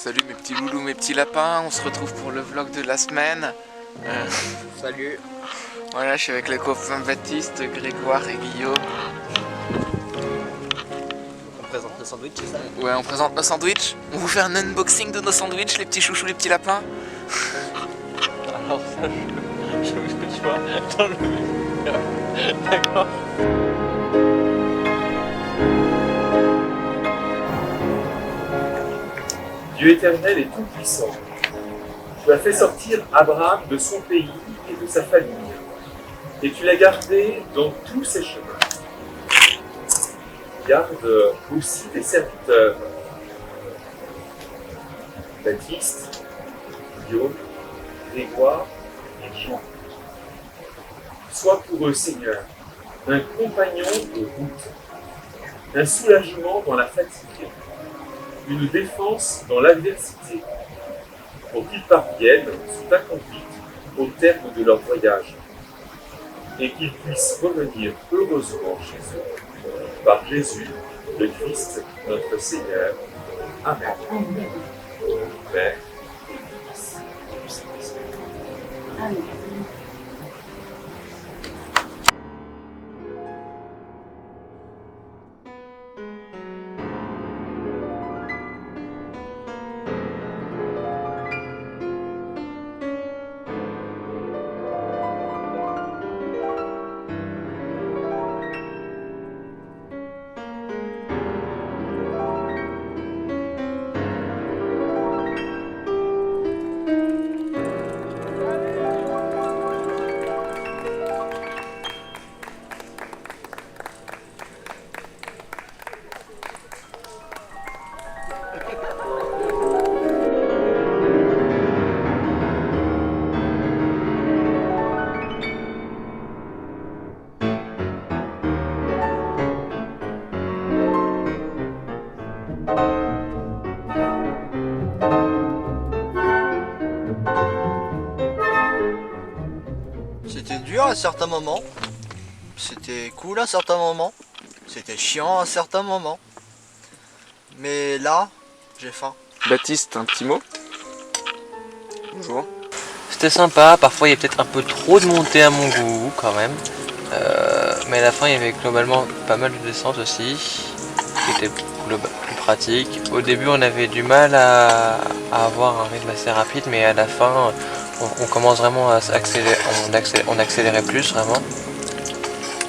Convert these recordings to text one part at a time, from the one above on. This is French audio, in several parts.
Salut mes petits loulous, mes petits lapins, on se retrouve pour le vlog de la semaine. Salut. Voilà, je suis avec les copains Baptiste, Grégoire et Guillaume. On présente nos sandwichs, c'est ça? Ouais, on présente nos sandwichs. On vous fait un unboxing de nos sandwichs, les petits chouchous, les petits lapins. Alors ça, je veux que tu vois dans le milieu. D'accord. Dieu éternel et tout-puissant, tu as fait sortir Abraham de son pays et de sa famille, et tu l'as gardé dans tous ses chemins. Garde aussi tes serviteurs, Baptiste, Guillaume, Grégoire et Jean. Sois pour eux, Seigneur, un compagnon de route, un soulagement dans la fatigue, une défense dans l'adversité, pour qu'ils parviennent sous ta conduite au terme de leur voyage, et qu'ils puissent revenir heureusement chez eux, par Jésus, le Christ, notre Seigneur. Amen. Père, et Fils, et Saint-Esprit. Amen. C'était dur à certains moments, c'était cool à certains moments, c'était chiant à certains moments. Mais là, j'ai faim. Baptiste, un petit mot? Bonjour. C'était sympa, parfois il y a peut-être un peu trop de montée à mon goût quand même. Mais à la fin il y avait globalement pas mal de descentes aussi, qui était plus pratique. Au début on avait du mal à avoir un rythme assez rapide, mais à la fin on commence vraiment à accélérer, on accélérait plus vraiment.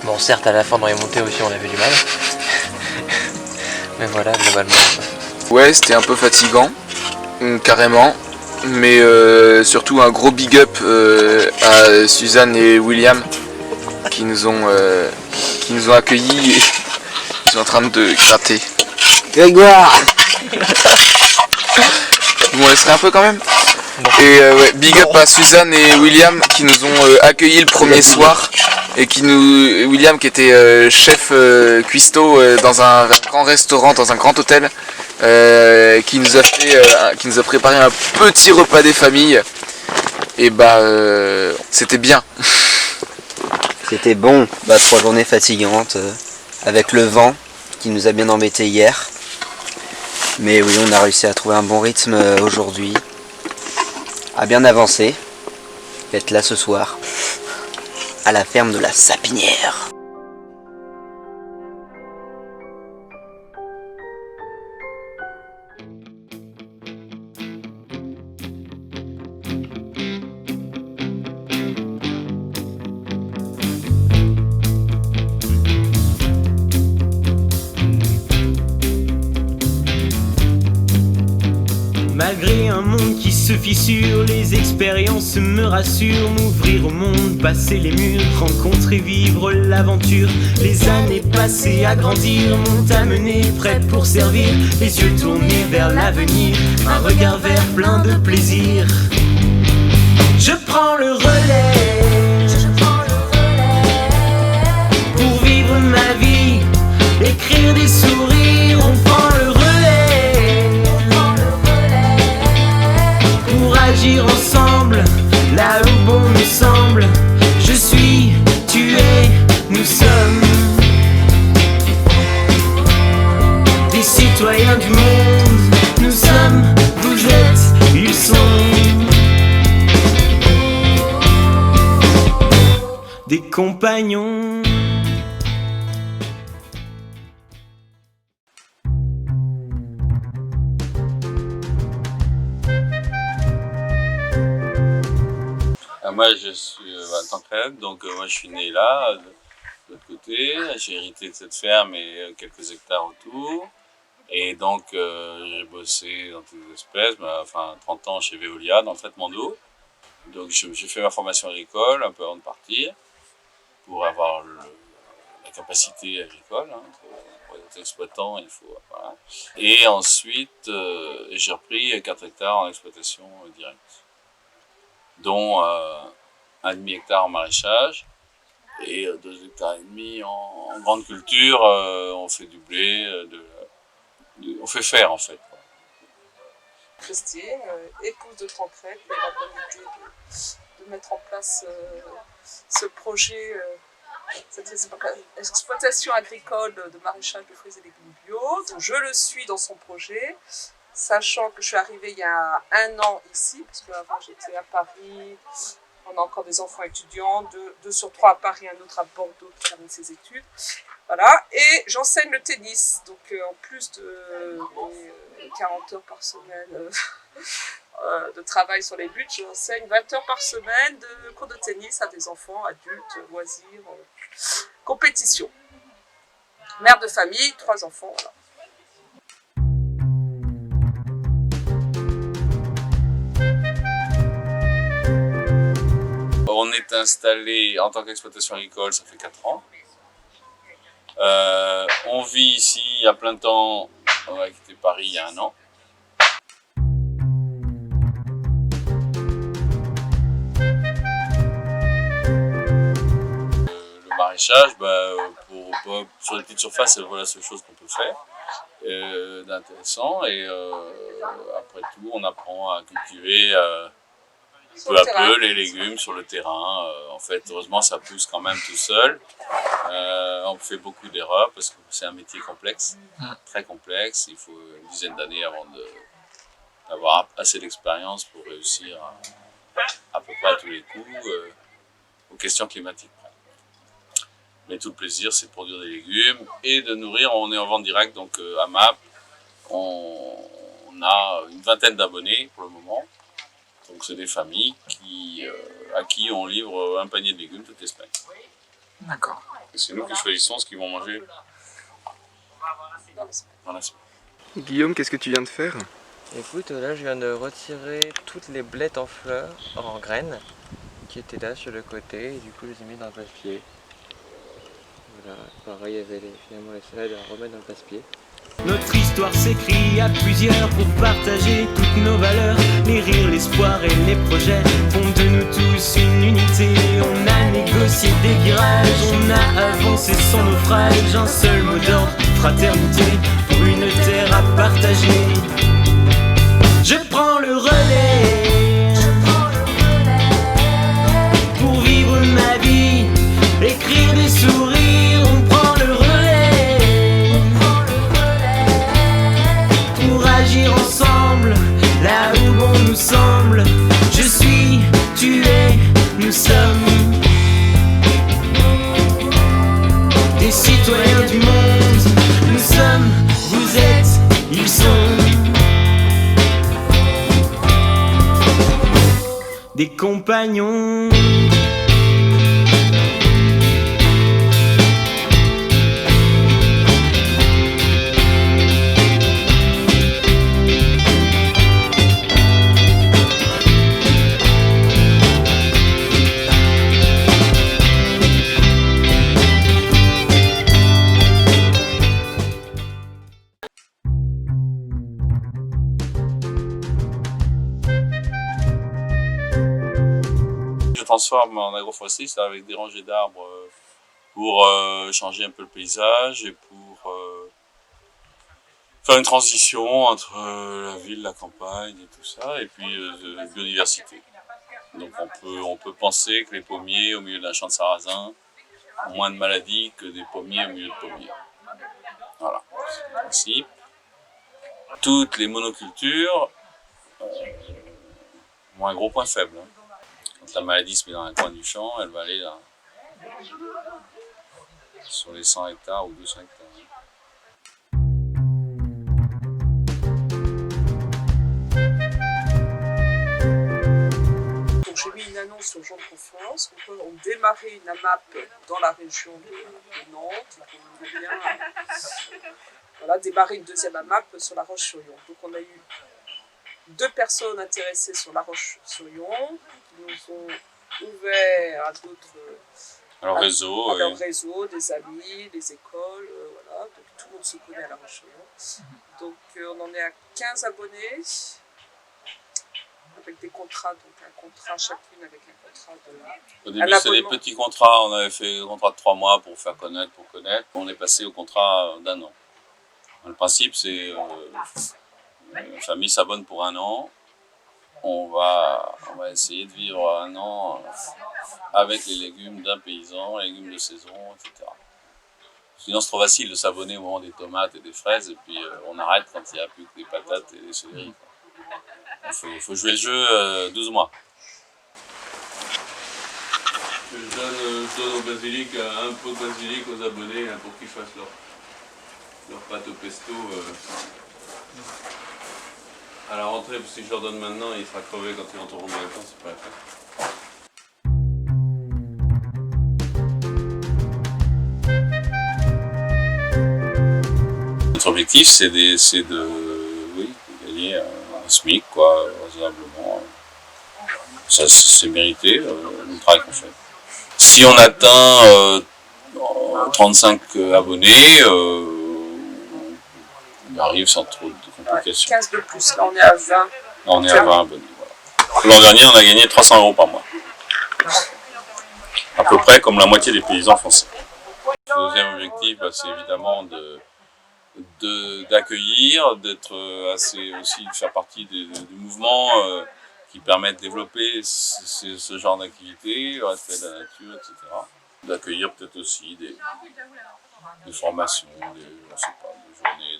Bon certes à la fin dans les montées aussi on avait du mal. Mais voilà globalement. Ouais, c'était un peu fatigant, carrément. Mais surtout un gros big up à Suzanne et William qui nous ont accueillis et ils sont en train de gratter. Grégoire. Vous m'en laisserez un peu quand même. Et ouais, big up à Suzanne et William qui nous ont accueillis le premier soir et William qui était chef cuistot dans un grand restaurant, dans un grand hôtel, qui nous a préparé un petit repas des familles. Et bah c'était bien. C'était bon, 3 journées fatigantes avec le vent qui nous a bien embêtés hier. Mais oui, on a réussi à trouver un bon rythme aujourd'hui, à bien avancer, être là ce soir, à la ferme de la Sapinière. Malgré un monde qui se fissure, les expériences me rassurent. M'ouvrir au monde, passer les murs, rencontrer, vivre l'aventure. Les années passées à grandir m'ont amené, prête pour servir. Les yeux tournés vers l'avenir, un regard vert plein de plaisir. Je prends le relais pour vivre ma vie, écrire des sourires. On prend le relais pour agir ensemble, là où bon nous semble. Je suis, tu es, nous sommes des citoyens du monde. Nous sommes, vous compagnons. Moi je suis Vincent Crève, donc moi je suis né là, de l'autre côté. J'ai hérité de cette ferme et quelques hectares autour. Et donc j'ai bossé dans toutes les espèces, enfin 30 ans chez Veolia dans le traitement d'eau. Donc j'ai fait ma formation agricole un peu avant de partir pour avoir la capacité agricole. Hein, pour être exploitant, il faut. Voilà. Et ensuite j'ai repris 4 hectares en exploitation directe, dont 1,5 hectare en maraîchage et 2,5 hectares en grande culture. On fait du blé, on fait faire en fait. Christine, épouse de Tancred, qui a la bonne idée de mettre en place ce projet, cette exploitation agricole de maraîchage de fruits et légumes bio. Donc je le suis dans son projet, sachant que je suis arrivée il y a 1 an ici, parce qu'avant j'étais à Paris, on a encore des enfants étudiants, 2 sur 3 à Paris, un autre à Bordeaux qui termine ses études. Voilà, et j'enseigne le tennis, donc en plus de mes 40 heures par semaine de travail sur les buts, j'enseigne 20 heures par semaine de cours de tennis à des enfants, adultes, loisirs, compétition. Mère de famille, 3 enfants, voilà. On est installé en tant qu'exploitation agricole, ça fait 4 ans. On vit ici à plein temps, on a quitté Paris il y a 1 an. Le maraîchage, sur les petites surfaces, c'est la seule chose qu'on peut faire d'intéressant. Et après tout, on apprend à cultiver peu à peu les légumes sur le terrain. En fait, heureusement, ça pousse quand même tout seul. On fait beaucoup d'erreurs parce que c'est un métier complexe, très complexe. Il faut une dizaine d'années avant d'avoir assez d'expérience pour réussir à peu près à tous les coups aux questions climatiques. Mais tout le plaisir, c'est de produire des légumes et de nourrir. On est en vente directe, donc à MAP, on a une 20aine d'abonnés pour le moment. Donc c'est des familles à qui on livre un panier de légumes toutes les semaines. D'accord. Et c'est nous qui choisissons ce qu'ils vont manger dans la semaine. Guillaume, qu'est-ce que tu viens de faire? Écoute, là je viens de retirer toutes les blettes en fleurs, en graines, qui étaient là sur le côté, et du coup je les ai mis dans le passe-pied. Voilà, pareil, il y avait finalement les salades à remettre dans le passe-pied. Notre histoire s'écrit à plusieurs pour partager toutes nos valeurs. Les rires, l'espoir et les projets font de nous tous une unité. On a négocié des virages, on a avancé sans naufrage. Un seul mot d'ordre, fraternité, pour une terre à partager. Je prends le relais pour vivre ma vie, écrire des sourires. On prend le relais pour agir ensemble là où bon nous semble. Je suis, tu es, nous sommes des citoyens du monde. Nous sommes, vous êtes, ils sont des compagnons. Je transforme en agroforesterie, c'est avec des rangées d'arbres pour changer un peu le paysage et pour faire une transition entre la ville, la campagne et tout ça, et puis la biodiversité. Donc on peut penser que les pommiers au milieu d'un champ de sarrasin ont moins de maladies que des pommiers au milieu de pommiers. Voilà, c'est le principe. Toutes les monocultures ont un gros point faible. Quand la maladie se met dans un coin du champ, elle va aller sur les 100 hectares ou 200 hectares. Donc j'ai mis une annonce sur le jour de conférence, on démarrait une AMAP dans la région de Nantes, on voulait bien voilà, démarrer une deuxième AMAP sur la Roche-sur-Yon. Donc on a eu 2 personnes intéressées sur la Roche-sur-Yon, qui nous ont ouvert à d'autres Alors réseau, leur réseau, des amis, des écoles, voilà, donc tout le monde se connaît à la Roche-sur-Yon. Donc on en est à 15 abonnés, avec des contrats, donc un contrat chacune avec un contrat de... Au début, c'est des petits contrats. On avait fait un contrat de 3 mois pour faire connaître, On est passé au contrat d'1 an. Le principe, c'est une famille s'abonne pour 1 an. On va essayer de vivre 1 an avec les légumes d'un paysan, les légumes de saison, etc. Sinon, c'est trop facile de s'abonner au moment des tomates et des fraises, et puis on arrête quand il n'y a plus que des patates et des céleris. Il faut jouer le jeu 12 mois. Je donne au basilic, un pot de basilic aux abonnés pour qu'ils fassent leur pâte au pesto à la rentrée, parce que si je leur donne maintenant, il sera crevé quand ils rentreront dans les temps, c'est pas la peine. Notre objectif, c'est de gagner un SMIC, quoi, raisonnablement. Ça, c'est mérité, le travail qu'on fait. Si on atteint 35 abonnés, on arrive sans trop de complications. 15 de plus, là on est à 20. Là, on est à 20 abonnés. Voilà. L'an dernier, on a gagné 300 € par mois. À peu près comme la moitié des paysans français. Le deuxième objectif, c'est évidemment d'accueillir, d'être assez aussi, de faire partie du mouvement qui permet de développer ce genre d'activité, le respect de la nature, etc. D'accueillir peut-être aussi des formations, je sais pas, des journées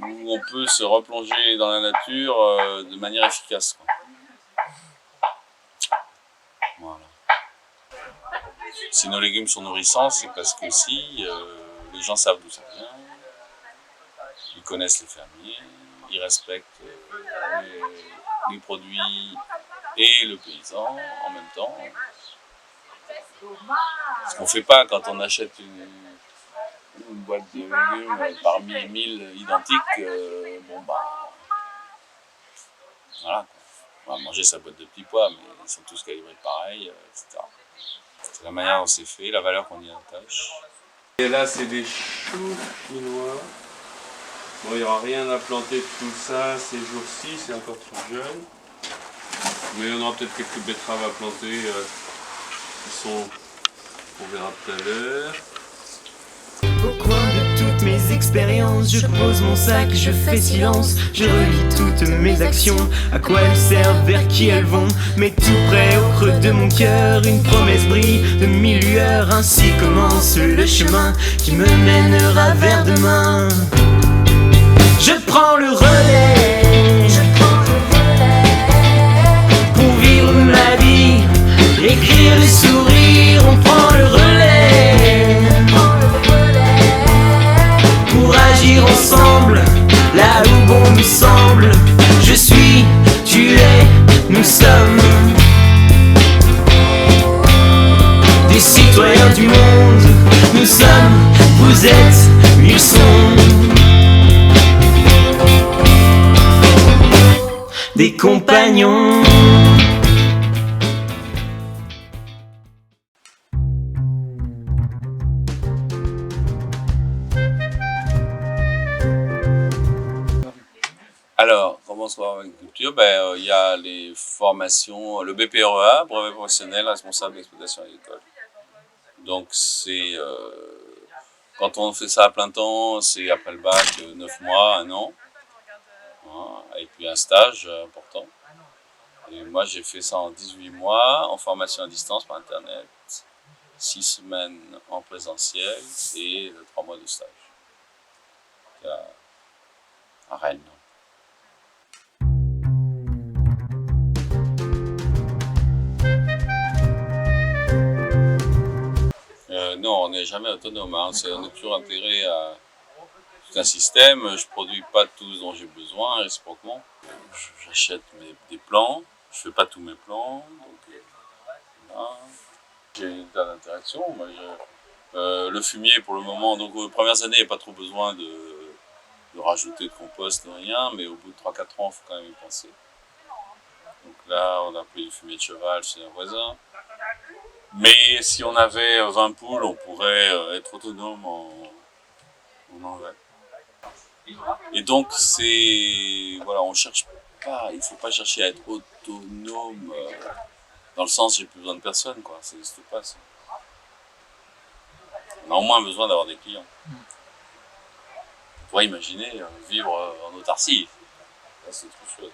où on peut se replonger dans la nature de manière efficace, quoi. Voilà. Si nos légumes sont nourrissants, c'est parce que si les gens savent d'où ça vient, ils connaissent les fermiers, ils respectent les produits et le paysan en même temps. Ce qu'on ne fait pas quand on achète une boîte de légumes parmi 1000 identiques, voilà, on va manger sa boîte de petits pois, mais ils sont tous calibrés pareil, etc. C'est la manière dont c'est fait, la valeur qu'on y attache. Et là, c'est des choux chinois. Bon, il n'y aura rien à planter de tout ça ces jours-ci, c'est encore trop jeune. Mais on aura peut-être quelques betteraves à planter qui sont, on verra tout à l'heure. Au coin de toutes mes expériences, je pose mon sac, je fais silence, je relis toutes mes actions, à quoi elles servent, vers qui elles vont, mais tout près au creux de mon cœur, une promesse brille de 1000 lueurs, ainsi commence le chemin qui me mènera vers demain. Je prends le relais, pour vivre ma vie, écrire les sourires, on prend le relais, pour agir ensemble, là où bon nous semble. Je suis, tu es, nous sommes des citoyens du monde. Nous sommes, vous êtes, ils sont des compagnons. Alors, comment se voir l'agriculture? Il y a les formations, le BPREA, brevet professionnel responsable d'exploitation agricole. Donc c'est quand on fait ça à plein temps, c'est après le bac 9 mois, 1 an, hein, et puis un stage important. Et moi j'ai fait ça en 18 mois, en formation à distance par internet, 6 semaines en présentiel et 3 mois de stage à Rennes. Non, on n'est jamais autonome. Hein. On est toujours intégré à tout un système. Je produis pas tout ce dont j'ai besoin, réciproquement. J'achète des plants. Je fais pas tous mes plants. Donc, voilà. J'ai une tas d'interactions. Le fumier, pour le moment, donc aux premières années, il n'y a pas trop besoin de rajouter de compost, rien. Mais au bout de 3-4 ans, il faut quand même y penser. Donc là, on a pris du fumier de cheval chez un voisin. Mais si on avait 20 poules, on pourrait être autonome en engrais. Et donc, voilà, on cherche pas, il ne faut pas chercher à être autonome dans le sens j'ai plus besoin de personne, quoi. Ça n'existe pas, ça. On a au moins besoin d'avoir des clients. On pourrait imaginer vivre en autarcie. Ça, c'est trop chouette.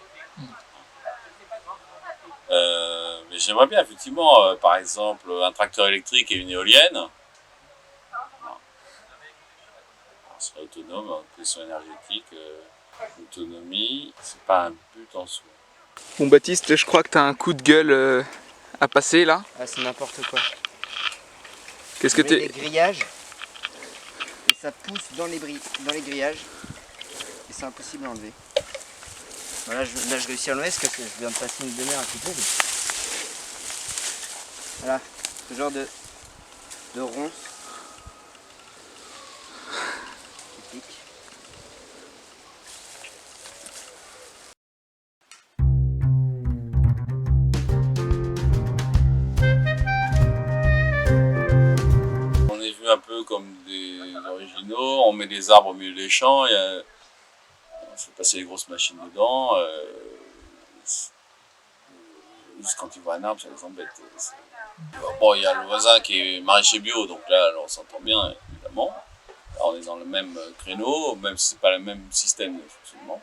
Mais j'aimerais bien, effectivement, par exemple, un tracteur électrique et une éolienne. On serait autonome en question énergétique, autonomie, c'est pas un but en soi. Bon Baptiste, je crois que tu as un coup de gueule à passer là. Ah, c'est n'importe quoi. Qu'est-ce que tu tu... les grillages et ça pousse dans les grillages et c'est impossible à enlever. Voilà, là je réussis à l'enlever parce que je viens de passer une demi-heure à couper. Voilà, ce genre de ronce qui pique. On est vu un peu comme des originaux, on met des arbres au milieu des champs, on fait passer les grosses machines dedans. Juste quand ils voient un arbre, ça les embête. Bon, il y a le voisin qui est maraîcher bio, donc là, on s'entend bien, évidemment. Là, on est dans le même créneau, même si ce n'est pas le même système de fonctionnement.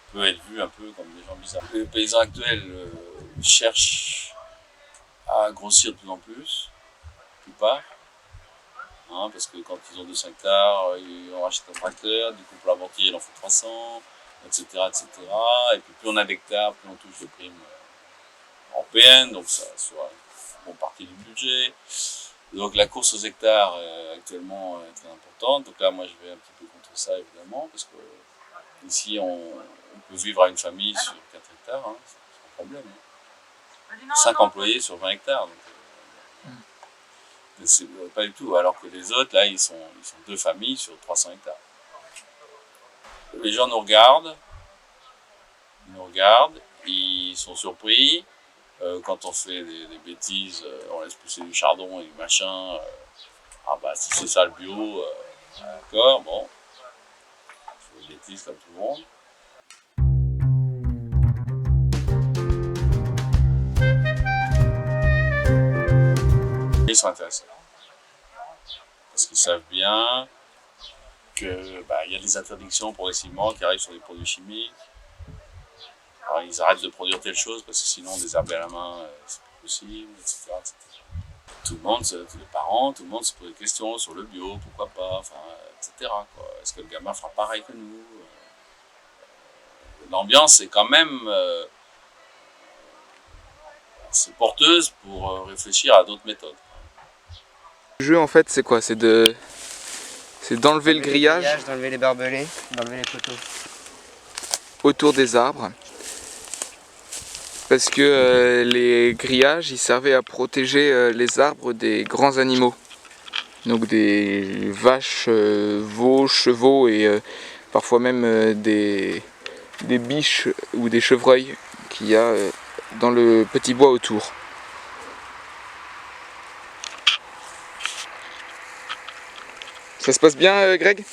On peut être vu un peu comme des gens bizarres. Les paysans actuels cherchent à grossir de plus en plus, la plupart. Hein, parce que quand ils ont 200 hectares, on rachète un tracteur, du coup pour l'amortir, il en faut 300, etc., etc. Et puis plus on a d'hectares, plus on touche de primes européennes, donc ça sera une bonne partie du budget. Donc la course aux hectares actuellement est très importante. Donc là, moi, je vais un petit peu contre ça, évidemment, parce que ici, on peut vivre à une famille sur 4 hectares, hein, sans problème. Hein. 5 employés sur 20 hectares. Donc, c'est pas du tout, alors que les autres, là, ils sont 2 familles sur 300 hectares. Les gens nous regardent, ils sont surpris. Quand on fait des bêtises, on laisse pousser du chardon et du machin. Ah bah si c'est ça le bio, d'accord, bon. Je fais des bêtises comme tout le monde. Ils sont intéressés. Parce qu'ils savent bien que y a des interdictions progressivement qui arrivent sur les produits chimiques. Alors, ils arrêtent de produire telle chose parce que sinon désherber à la main, c'est pas possible, etc., etc. Tout le monde, tous les parents, tout le monde se pose des questions sur le bio, pourquoi pas, enfin, etc. Est-ce que le gamin fera pareil que nous? L'ambiance est quand même c'est porteuse pour réfléchir à d'autres méthodes. Le jeu en fait c'est quoi? C'est d'enlever le grillage, d'enlever les barbelés, d'enlever les poteaux autour des arbres. Parce que les grillages ils servaient à protéger les arbres des grands animaux. Donc des vaches, veaux, chevaux et parfois même des biches ou des chevreuils qu'il y a dans le petit bois autour. Ça se passe bien Greg?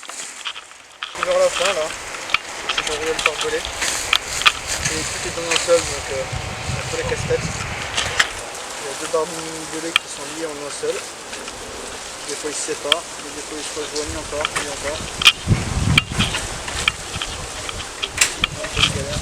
Toujours à la fin là, c'est pour rouler le barbelé. Et tout est en un seul, donc un peu la casse-tête. Il y a 2 barbelés qui sont liés en un seul. Des fois ils se séparent, des fois ils se rejoignent encore et encore. Un peu de galère.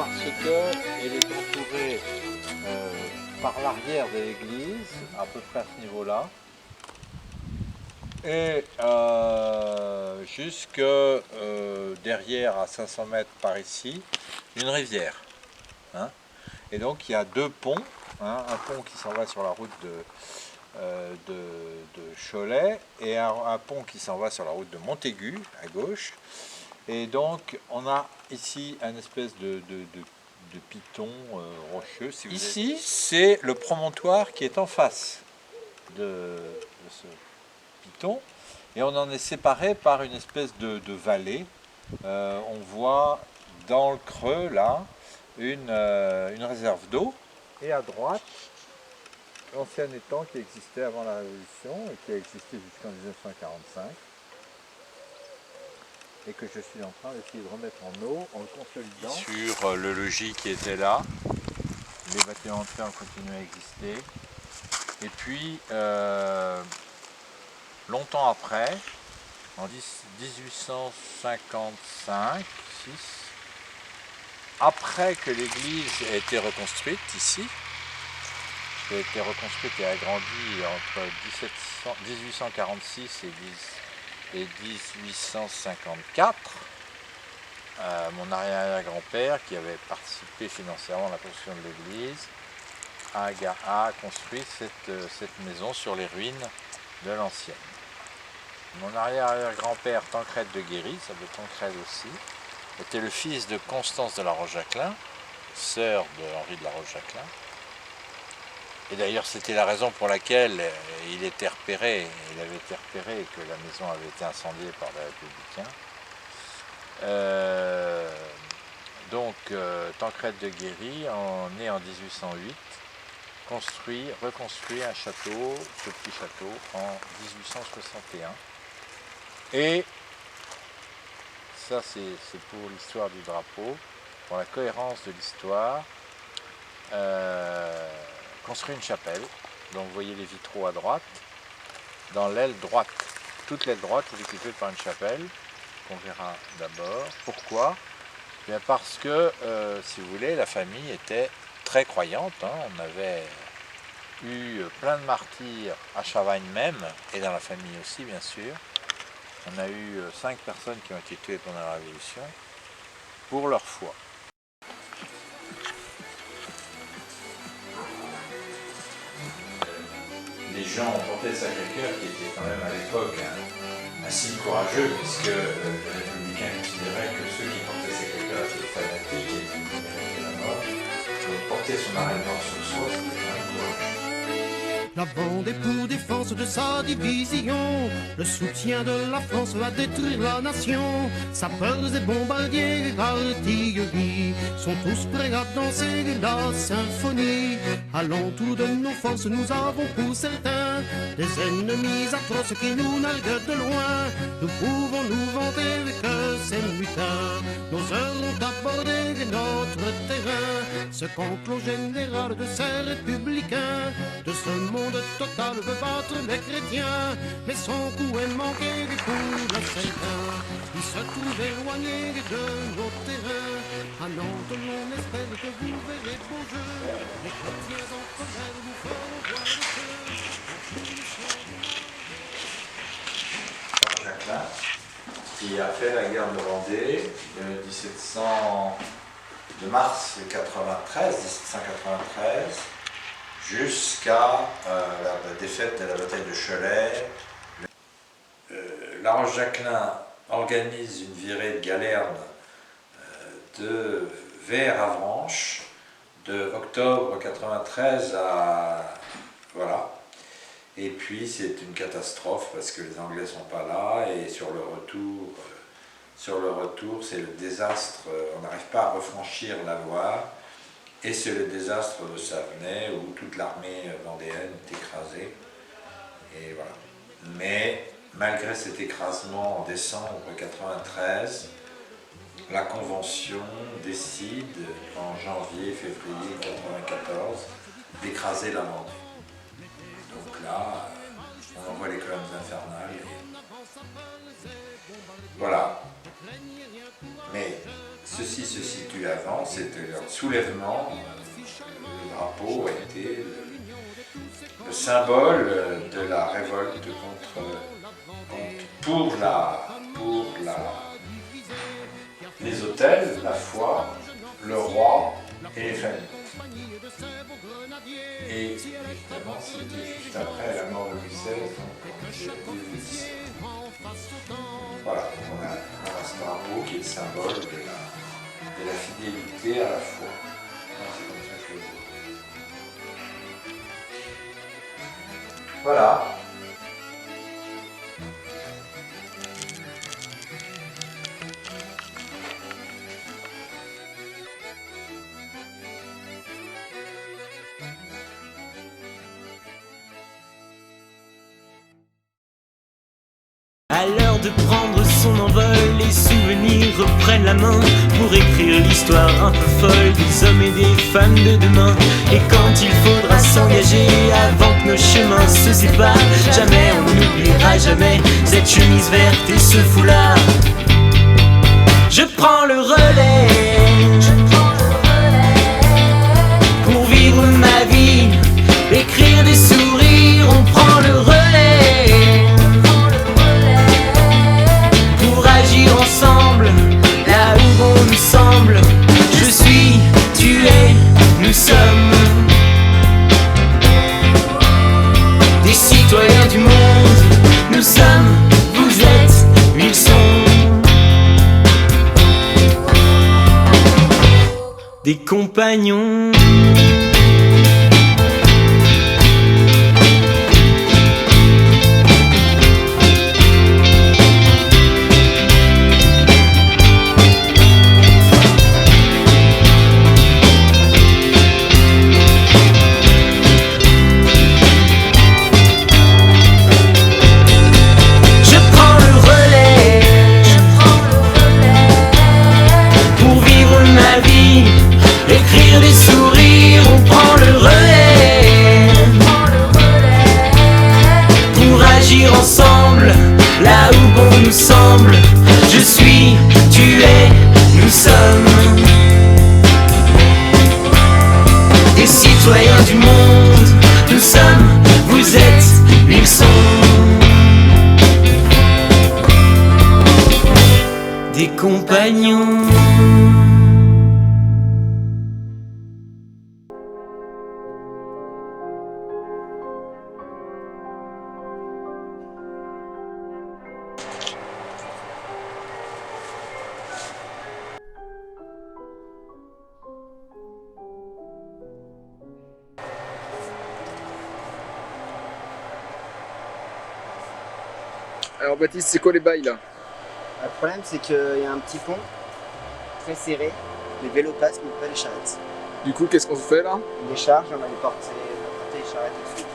parce qu'elle est entourée par l'arrière de l'église, à peu près à ce niveau-là, et jusque derrière, à 500 mètres par ici, une rivière. Hein. Et donc il y a deux ponts, hein, un pont qui s'en va sur la route de Cholet et un pont qui s'en va sur la route de Montaigu, à gauche. Et donc on a ici un espèce de piton rocheux. Si ici, c'est le promontoire qui est en face de ce piton. Et on en est séparé par une espèce de vallée. On voit dans le creux, là, une réserve d'eau. Et à droite, l'ancien étang qui existait avant la Révolution et qui a existé jusqu'en 1945. Et que je suis en train d'essayer de remettre en eau en le consolidant. Sur le logis qui était là, les bâtiments de ferme continuent à exister. Et puis, longtemps après, en 1855, après que l'église ait été reconstruite ici, qui a été reconstruite et agrandie entre 1846 et 1854, mon arrière-grand-père, qui avait participé financièrement à la construction de l'église, a construit cette maison sur les ruines de l'ancienne. Mon arrière-grand-père, Tancred de Guéry, ça s'appelait Tancred aussi, était le fils de Constance de la Roche-Jacquelin, sœur de Henri de la Roche-Jacquelin. Et d'ailleurs, c'était la raison pour laquelle il était repéré, il avait été repéré que la maison avait été incendiée par les Républicains. Tancred de Guéry, né en 1808, reconstruit un château, ce petit château, en 1861. Et ça, c'est pour l'histoire du drapeau, pour la cohérence de l'histoire. Construit une chapelle, donc vous voyez les vitraux à droite, dans l'aile droite. Toute l'aile droite est occupée par une chapelle, qu'on verra d'abord. Pourquoi? Bien parce que, si vous voulez, la famille était très croyante. Hein. On avait eu plein de martyrs à Chavagne même, et dans la famille aussi, bien sûr. On a eu 5 personnes qui ont été tuées pendant la Révolution pour leur foi. Les gens ont porté le Sacré-Cœur, qui était quand même à l'époque un signe courageux, puisque les républicains considéraient que ceux qui portaient le Sacré-Cœur étaient fanatiques et qui méritaient la mort. Donc porter son arrêt mort sur soi, c'était quand même courageux. La bande est pour défense de sa division. Le soutien de la France va détruire la nation. Sapeurs et bombardiers, artillerie sont tous prêts à danser la symphonie. À l'entour de nos forces, nous avons pour certains des ennemis atroces qui nous narguent de loin. Nous pouvons nous vanter que ces mutins, nos heures ont abordé notre terrain. Ce complot général de ces républicains, de ce monde total veut battre les chrétiens, mais son coup est manqué pour le Satan. Il se trouve éloigné de nos terrains. À Nantes, l'on espère que vous verrez beau jeu. Les chrétiens en colère nous feront voir le feu. Jacquelin, qui a fait la guerre de Vendée de mars 1793 jusqu'à la défaite de la bataille de Cholet. La Roche-Jacquelin organise une virée de galerne vers Avranches de octobre 93 à... voilà. Et puis c'est une catastrophe parce que les Anglais ne sont pas là et sur le retour c'est le désastre, on n'arrive pas à refranchir la Loire et c'est le désastre de Savenay où toute l'armée vendéenne est écrasée. Et voilà. Mais malgré cet écrasement en décembre 93, la Convention décide en janvier-février 94 d'écraser la Vendée. Donc là, on envoie les colonnes infernales. Et... voilà. Mais ceci se situe avant, c'était leur soulèvement. Le drapeau a été le symbole de la révolte pour les autels, la foi, le roi et les familles. Et évidemment, c'était juste après la mort de Louis XVI, voilà, on a ce drapeau qui est le symbole de la fidélité à la foi. C'est comme ça que je le vois. Voilà. À l'heure de prendre son envol, les souvenirs reprennent la main pour écrire l'histoire un peu folle des hommes et des femmes de demain. Et quand il faudra s'engager avant que nos chemins se séparent, jamais on n'oubliera jamais cette chemise verte et ce foulard. Je prends le relais pour vivre ma vie, écrire des sourires, on prend le relais. Ensemble, là où bon nous semble, je suis, tu es, nous sommes des citoyens du monde, nous sommes, vous êtes, ils sont des compagnons. Écrire des sourires, on prend le relais pour agir ensemble, là où bon nous semble. Je suis, tu es, nous sommes des citoyens du monde. Nous sommes, vous êtes, ils sont des compagnons. Alors Baptiste, c'est quoi les bails là? Le problème c'est qu'il y a un petit pont très serré, les vélos passent mais pas les charrettes. Du coup, qu'est-ce qu'on fait là? Les charges, on va porter les charrettes dessus.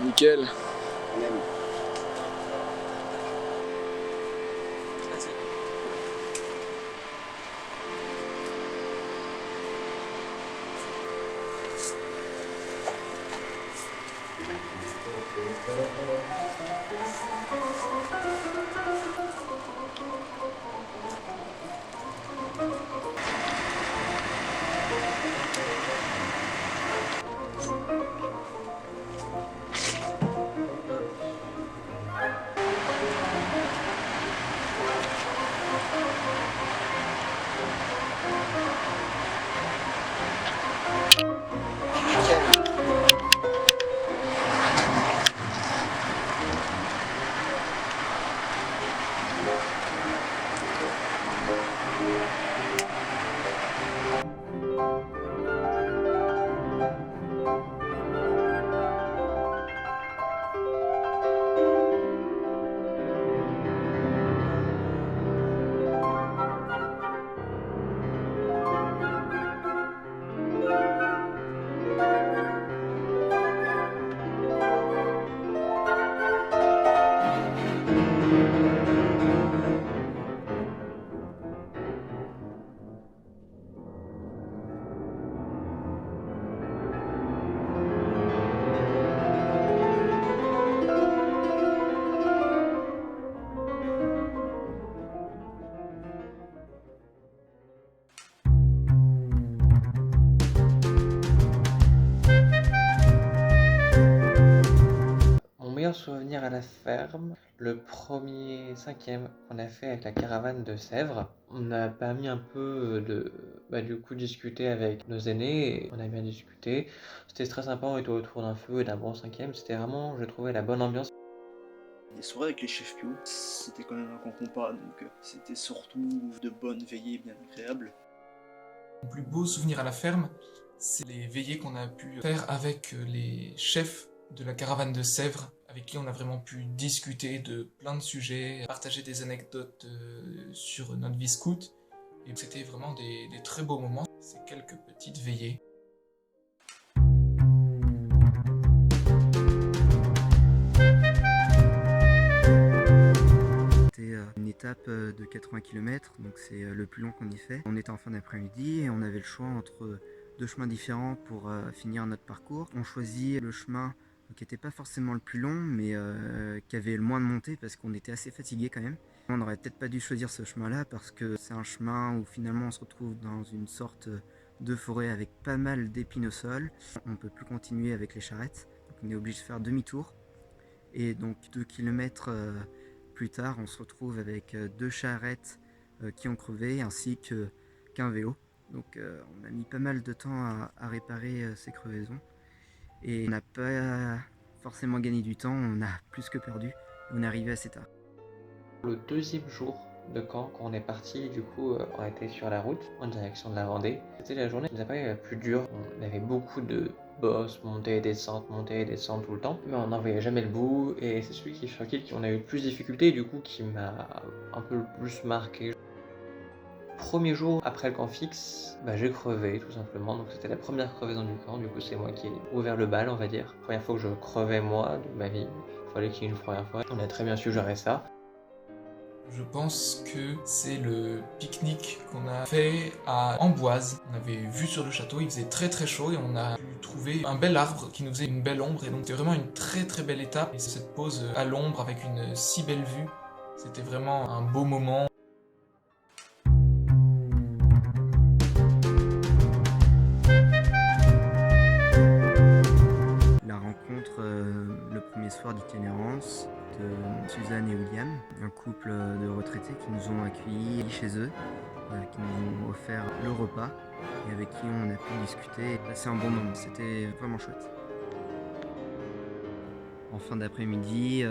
Nickel. Même. meilleur souvenir à la ferme, le premier 5e qu'on a fait avec la caravane de Sèvres. On a permis un peu de du coup discuter avec nos aînés, et on a bien discuté. C'était très sympa, on était autour d'un feu et d'un bon 5e, c'était vraiment, je trouvais, la bonne ambiance. Les soirées avec les chefs bio, c'était quand même incomparables, donc c'était surtout de bonnes veillées bien agréables. Mon plus beau souvenir à la ferme, c'est les veillées qu'on a pu faire avec les chefs de la caravane de Sèvres, avec qui on a vraiment pu discuter de plein de sujets, partager des anecdotes sur notre vie scout. Et c'était vraiment des très beaux moments, ces quelques petites veillées. C'était une étape de 80 km, donc c'est le plus long qu'on ait fait. On était en fin d'après-midi et on avait le choix entre deux chemins différents pour finir notre parcours. On choisit le chemin qui n'était pas forcément le plus long, mais qui avait le moins de montée parce qu'on était assez fatigué quand même. On n'aurait peut-être pas dû choisir ce chemin-là parce que c'est un chemin où finalement on se retrouve dans une sorte de forêt avec pas mal d'épines au sol. On ne peut plus continuer avec les charrettes, donc on est obligé de faire demi-tour. Et donc 2 km plus tard, on se retrouve avec 2 charrettes qui ont crevé ainsi qu'un vélo. Donc on a mis pas mal de temps à réparer ces crevaisons. Et on n'a pas forcément gagné du temps, on a plus que perdu. On est arrivé assez tard. Le deuxième jour de camp, quand on est parti, du coup, on était sur la route en direction de la Vendée. C'était la journée qui nous a paru la plus dure. On avait beaucoup de bosses, montées et descentes tout le temps. Mais on n'en voyait jamais le bout. Et c'est celui sur lequel on a eu le plus de difficultés, du coup, qui m'a un peu le plus marqué. Premier jour après le camp fixe, j'ai crevé tout simplement, donc c'était la première crevaison du camp, du coup c'est moi qui ai ouvert le bal, on va dire. Première fois que je crevais moi de ma vie, il fallait qu'il y ait une première fois, on a très bien su gérer ça. Je pense que c'est le pique-nique qu'on a fait à Amboise. On avait vu sur le château, il faisait très très chaud et on a pu trouver un bel arbre qui nous faisait une belle ombre, et donc c'était vraiment une très très belle étape. Et cette pause à l'ombre avec une si belle vue, c'était vraiment un beau moment. La rencontre le premier soir d'itinérance de Suzanne et William, un couple de retraités qui nous ont accueillis chez eux, qui nous ont offert le repas et avec qui on a pu discuter et passer un bon moment. C'était vraiment chouette. En fin d'après-midi,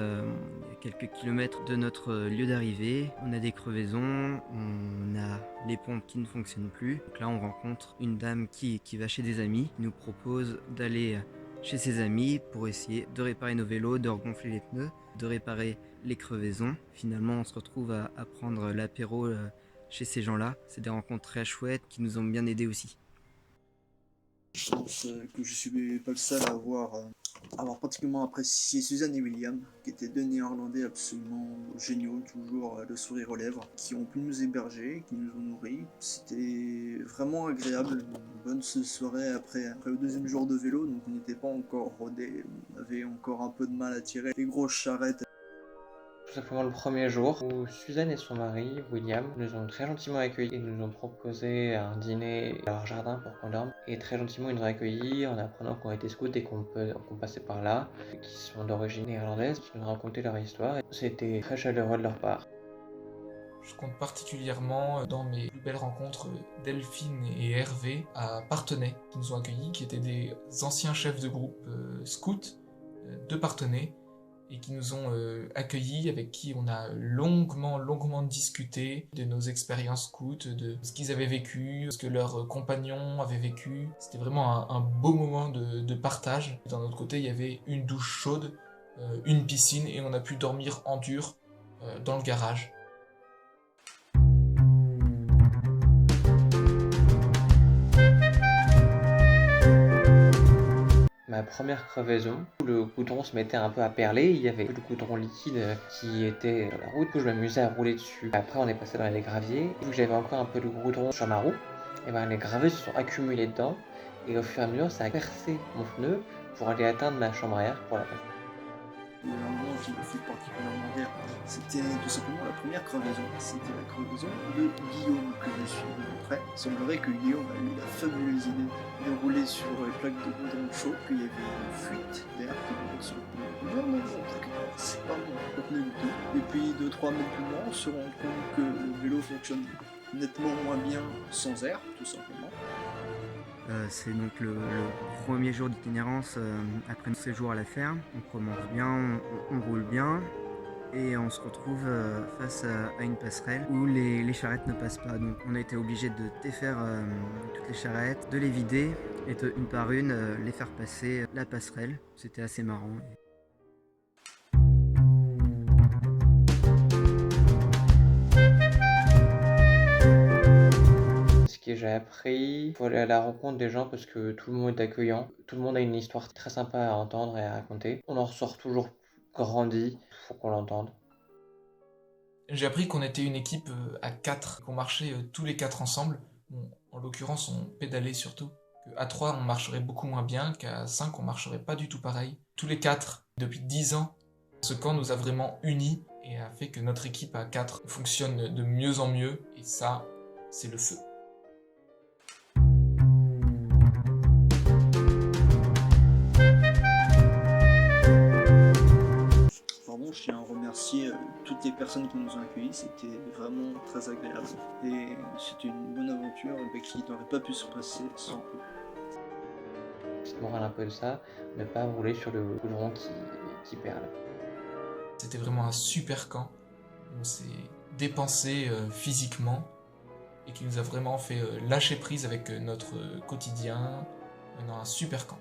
quelques kilomètres de notre lieu d'arrivée, on a des crevaisons, on a les pompes qui ne fonctionnent plus. Donc là on rencontre une dame qui va chez des amis, qui nous propose d'aller chez ses amis pour essayer de réparer nos vélos, de regonfler les pneus, de réparer les crevaisons. Finalement on se retrouve à prendre l'apéro chez ces gens-là. C'est des rencontres très chouettes qui nous ont bien aidés aussi. Je pense que je suis pas le seul à avoir particulièrement apprécié Suzanne et William, qui étaient deux Néerlandais absolument géniaux, toujours le sourire aux lèvres, qui ont pu nous héberger, qui nous ont nourris. C'était vraiment agréable, une bonne soirée après le deuxième jour de vélo, donc on n'était pas encore rodés, on avait encore un peu de mal à tirer les grosses charrettes. Tout simplement le premier jour où Suzanne et son mari, William, nous ont très gentiment accueillis et nous ont proposé un dîner à leur jardin pour qu'on dorme. Et très gentiment ils nous ont accueillis en apprenant qu'on était scouts et qu'on passait par là, qui sont d'origine néerlandaise, qui nous racontaient leur histoire. C'était très chaleureux de leur part. Je compte particulièrement dans mes plus belles rencontres Delphine et Hervé à Parthenay, qui nous ont accueillis, qui étaient des anciens chefs de groupe scouts de Parthenay, et qui nous ont accueillis, avec qui on a longuement discuté de nos expériences scouts, de ce qu'ils avaient vécu, ce que leurs compagnons avaient vécu. C'était vraiment un beau moment de partage. D'un autre côté, il y avait une douche chaude, une piscine, et on a pu dormir en dur dans le garage. Ma première crevaison, le goudron se mettait un peu à perler, il y avait le goudron liquide qui était sur la route, du coup je m'amusais à rouler dessus. Après on est passé dans les graviers, vu que j'avais encore un peu de goudron sur ma roue, et les graviers se sont accumulés dedans, et au fur et à mesure ça a percé mon pneu pour aller atteindre ma chambre arrière pour la passer. un moment qui me fait particulièrement rire, c'était tout simplement la première crevaison. C'était la crevaison de Guillaume que je suis de près. Il semblerait que Guillaume a eu la fabuleuse idée de rouler sur les plaques de goudron chaud, qu'il y avait une fuite d'air qui venait de son pneu. Non, c'est pas mon pneu du tout. Et puis 2-3 mètres plus loin, on se rend compte que le vélo fonctionne nettement moins bien sans air, tout simplement. C'est donc le premier jour d'itinérance après notre séjour à la ferme. On commence bien, on roule bien et on se retrouve face à une passerelle où les charrettes ne passent pas. Donc on a été obligé de défaire toutes les charrettes, de les vider et une par une les faire passer la passerelle. C'était assez marrant. Ce que j'ai appris, il faut aller à la rencontre des gens parce que tout le monde est accueillant. Tout le monde a une histoire très sympa à entendre et à raconter. On en ressort toujours grandi, il faut qu'on l'entende. J'ai appris qu'on était une équipe à 4, qu'on marchait tous les 4 ensemble. Bon, en l'occurrence, on pédalait surtout. À 3, on marcherait beaucoup moins bien, qu'à 5, on marcherait pas du tout pareil. Tous les 4, depuis 10 ans, ce camp nous a vraiment unis et a fait que notre équipe à 4 fonctionne de mieux en mieux. Et ça, c'est le feu. Pardon, je tiens à remercier toutes les personnes qui nous ont accueillis, c'était vraiment très agréable. Et c'était une bonne aventure qui n'aurait pas pu se passer sans eux. Petite morale un peu de ça, ne pas rouler sur le goudron qui perle. C'était vraiment un super camp. On s'est dépensé physiquement et qui nous a vraiment fait lâcher prise avec notre quotidien. On a un super camp.